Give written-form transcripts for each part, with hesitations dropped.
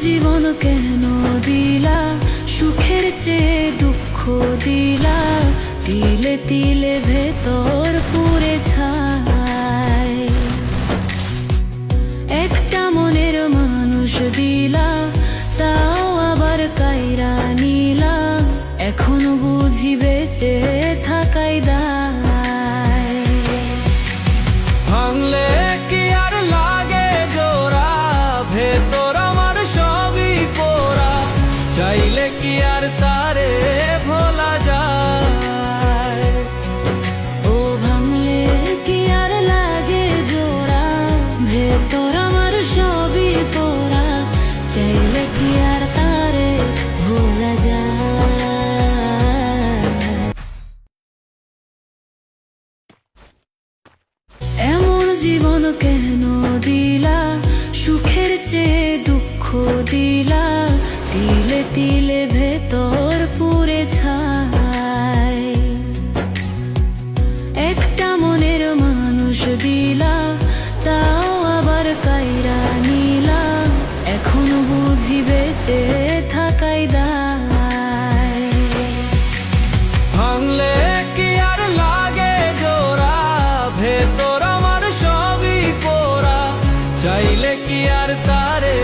জীবন কেন দিলা, সুখের চেয়ে দুঃখ দিলা, তিলে তিলে ভেতর পুড়ে ছাই। একটা মনের মানুষ দিলা, তাও আবার কাইরা নিলা, এখন বুঝি বেঁচে থাকাই দায়। ভাঙলে কি আর লাগে জোড়া, ভেতর আমার সবই পোড়া, চাইলে কি আর তারে ভোলা যায়। ও ভাঙলে কি আর লাগে জোড়া, ভেতর আমার সবই পোড়া, চাইলে কি আর তারে ভোলা যায়। এমন জীবন কেন দিলা, সুখের চেয়ে দুঃখ দিলা, তিলে তিলে ভেতর পুড়ে ছাই। একটা মনের মানুষ দিলা, তাও আবার কাইরা নিলা, এখন বুঝি বেঁচে থাকাই দায়। ভাঙলে কি আর লাগে জোড়া, ভেতর আমার সবই পোড়া, চাইলে কি আর তারে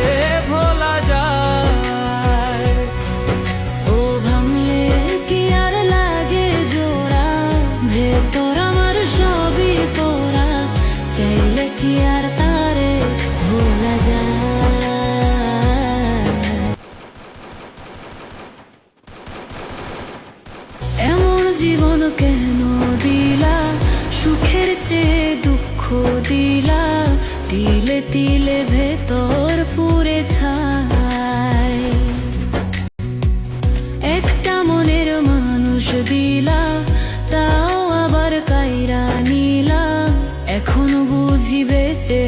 ভোলা যায়। ও ভাঙলে কি আর লাগে জোড়া, ভেতর আমার সবই পোড়া, চাইলে কি আর তারে ভোলা যায়। এমন জীবন কেন দিলা, সুখের চেয়ে দুঃখ দিলা, তিলে তিলে ভেতর পুড়ে ছাই। একটা মনের মানুষ দিলা, তাও আবার কাইরা নিলা, এখন বুঝি বেঁচে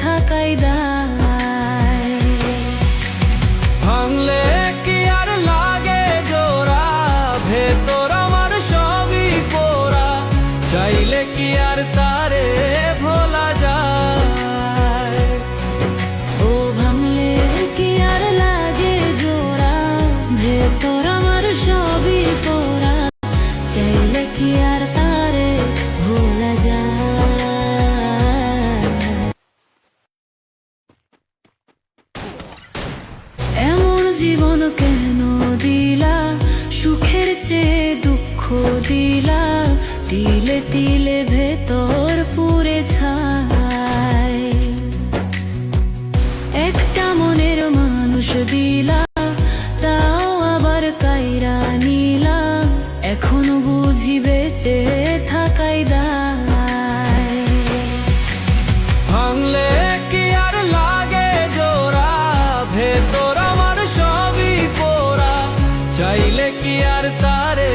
থাকাই দায়। ভাঙলে কি আর লাগে জোড়া, ভেতর আমার সবই পোড়া, চাইলে কি আর তারে ভোলা যায়। ও ভাঙলে কি আর লাগে জোড়া, ভেতর আমার সবই পোড়া, চাইলে কি আর তারে ভোলা যায়। এমন জীবন কেন দিলা, সুখের চেয়ে দুঃখ দিলা, তিলে তিলে ভেতর পুড়ে ছাই। একটা মনের মানুষ দিলা, তাও আবার কাইরা নিলা, এখন বুঝি বেঁচে থাকাই দায়। ভাঙলে কি আর লাগে জোড়া, ভেতর আমার সবই পোড়া, চাইলে কি আর তারে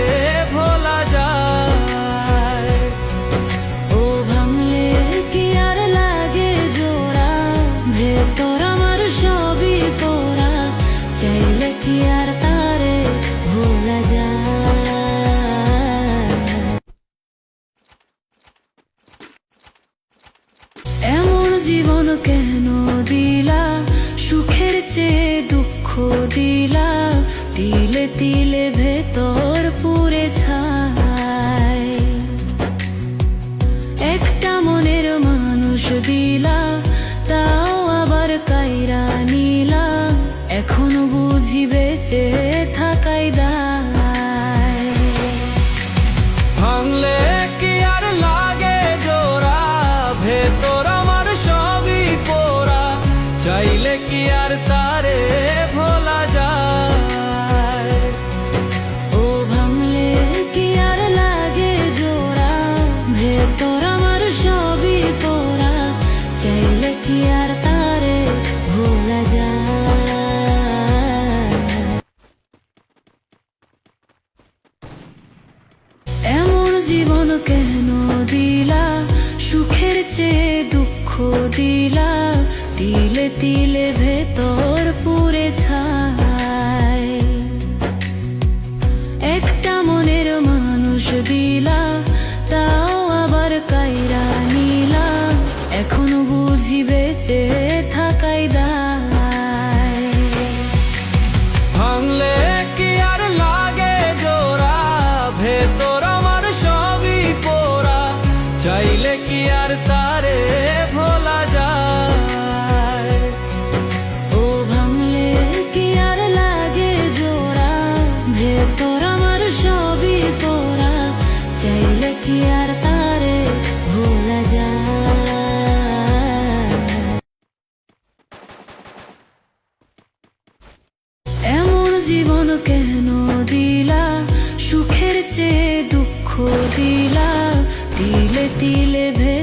ভোলা যায়। ও ভাঙলে কি আর লাগে জোড়া, ভেতর আমার সবই পোড়া, চাইলে কি আর তারে ভোলা যায়। এমন জীবন কেন দিলা, সুখের চেয়ে দুঃখ দিলা, তিলে তিলে ভেতর পুড়ে ছাই। একটা মনের মানুষ দিলা, তাও আবার কাইরা নিলা, এখন বুঝি বেঁচে থাকাই দায়। ভাঙলে কি আর লাগে জোড়া, ভেতর আমার সবই পোড়া, চাইলে কি আর তারে ভোলা যায়। ও ভাঙলে কি আর লাগে জোড়া, ভেতর আমার সবই পোড়া, চাইলে কি আর তারে ভোলা যায়। এমন জীবন কেন দিলা, সুখের চেয়ে দুঃখ দিলা, তিলে তিলে ভেতর পুড়ে ছাই। একটা মনের মানুষ দিলা, তাও আবার কাইরা নিলা, এখন বুঝি বেঁচে থাকাই দায়। জীবন কেন দিলা, সুখের চেয়ে দুঃখ দিলা, তিলে তিলে ভেঙে